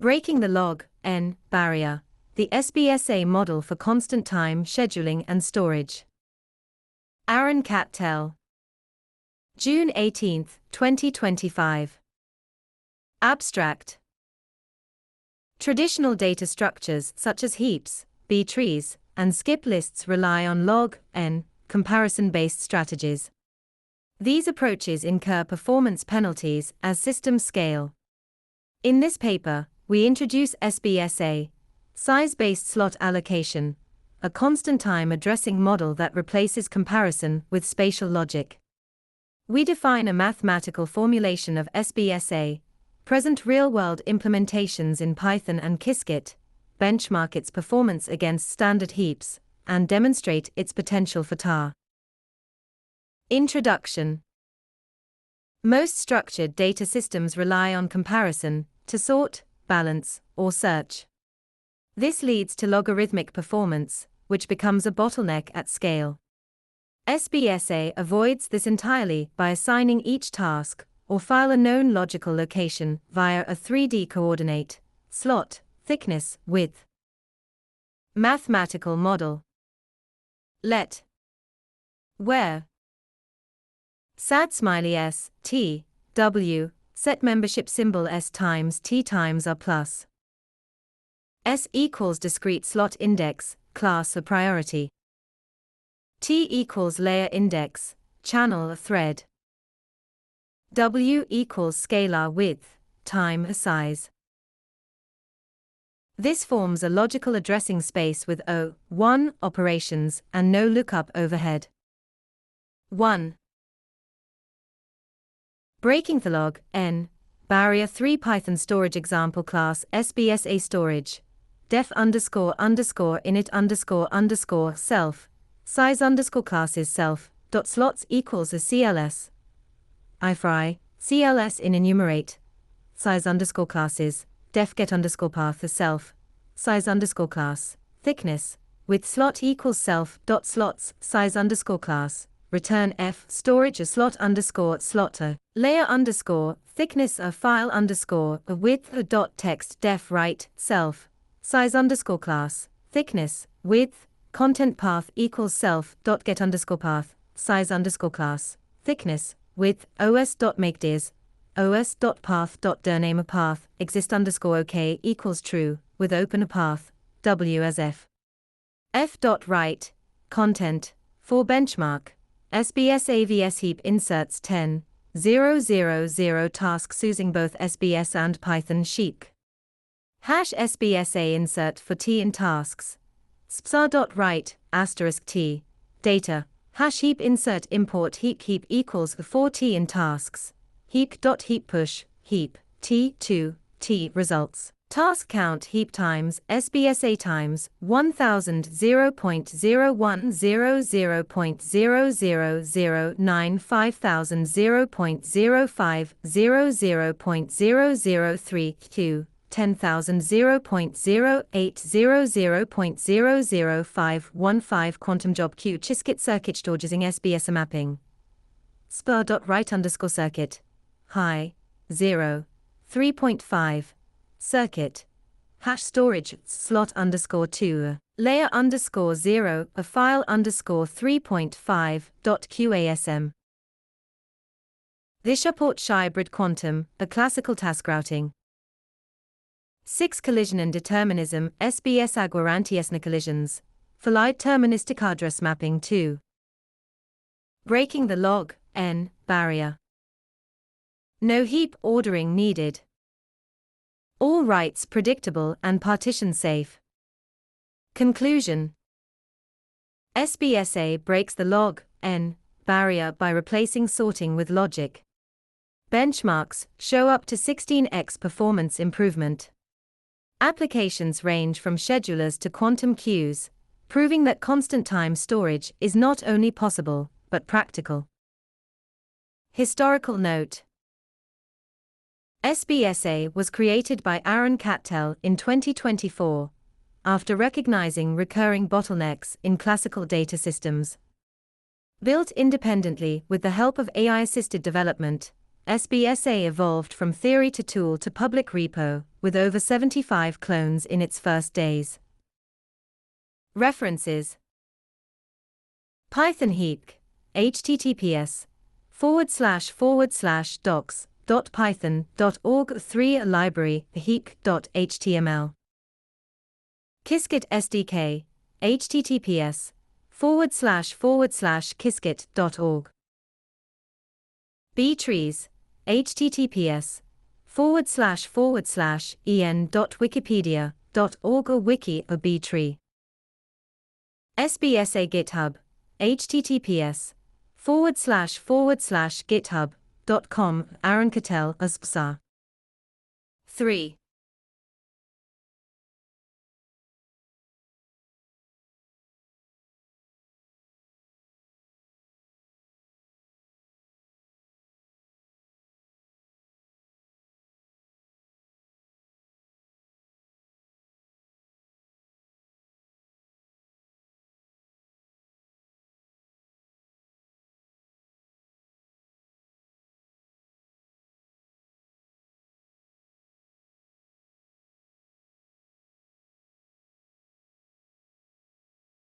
Breaking the log-n barrier, the SBSA model for constant time scheduling and storage. Aaron Cattell. June 18, 2025. Abstract. Traditional data structures such as heaps, B-trees, and skip lists rely on log-n comparison-based strategies. These approaches incur performance penalties as systems scale. In this paper, we introduce SBSA, size-based slot allocation, a constant time addressing model that replaces comparison with spatial logic. We define a mathematical formulation of SBSA, present real-world implementations in Python and Qiskit, benchmark its performance against standard heaps, and demonstrate its potential for tar. Introduction. Most structured data systems rely on comparison to sort, balance, or search. This leads to logarithmic performance, which becomes a bottleneck at scale. SBSA avoids this entirely by assigning each task or file a known logical location via a 3D coordinate, slot, thickness, width. Mathematical model. Let. Where. Sad smiley S, T, W, set membership symbol S times T times R plus. S equals discrete slot index, class or priority. T equals layer index, channel or thread. W equals scalar width, time or size. This forms a logical addressing space with O(1) operations and no lookup overhead. 1. Breaking the log-n barrier 3 Python storage example class SBSA storage def__init__self size_classes self.slots equals a CLS I for I CLS in enumerate size_classes def get_path as self size_class thickness with slot equals self.slots size_class return f storage a slot_slotter layer thickness a file a width a dot text def right self size_class thickness width content path equals self dot get_path size_class thickness width os.makeDirs os.path.dirname a path exist_ok equals true with open a path w as f.right content for benchmark SBSA vs heap inserts 10 000 tasks using both SBS and Python sheep. Hash SBSA insert for T in tasks. SBSA.write *T data hash heap insert import heap equals 4T in tasks. Heap.heap push heap T2 T results. Task count heap times SBSA times 1000 0.0100.00009 5000 0.0500.003 Q 10,000 0.0800.00515 quantum job Q Qiskit circuit storage using SBSA mapping. SPR.write_circuit high 0 3.5 circuit hash storage slot_2 layer_0 a file_3.5.qasm. This support hybrid quantum a classical task routing. 6 collision and determinism SBS aguarantiesna collisions for light terministic address mapping 2. Breaking the log-n barrier. No heap ordering needed. All writes predictable and partition safe. Conclusion. SBSA breaks the log-n barrier by replacing sorting with logic. Benchmarks show up to 16x performance improvement. Applications range from schedulers to quantum queues, proving that constant time storage is not only possible, but practical. Historical note. SBSA was created by Aaron Cattell in 2024, after recognizing recurring bottlenecks in classical data systems. Built independently with the help of AI-assisted development, SBSA evolved from theory to tool to public repo, with over 75 clones in its first days. References: Python heapq, https://docs.python.org 3 library heapq.html. Qiskit SDK, https://qiskit.org. btrees, https://en.wikipedia.org or wiki or btree. SBSA GitHub, https://github.com Aaron Cattell SBSA. 3.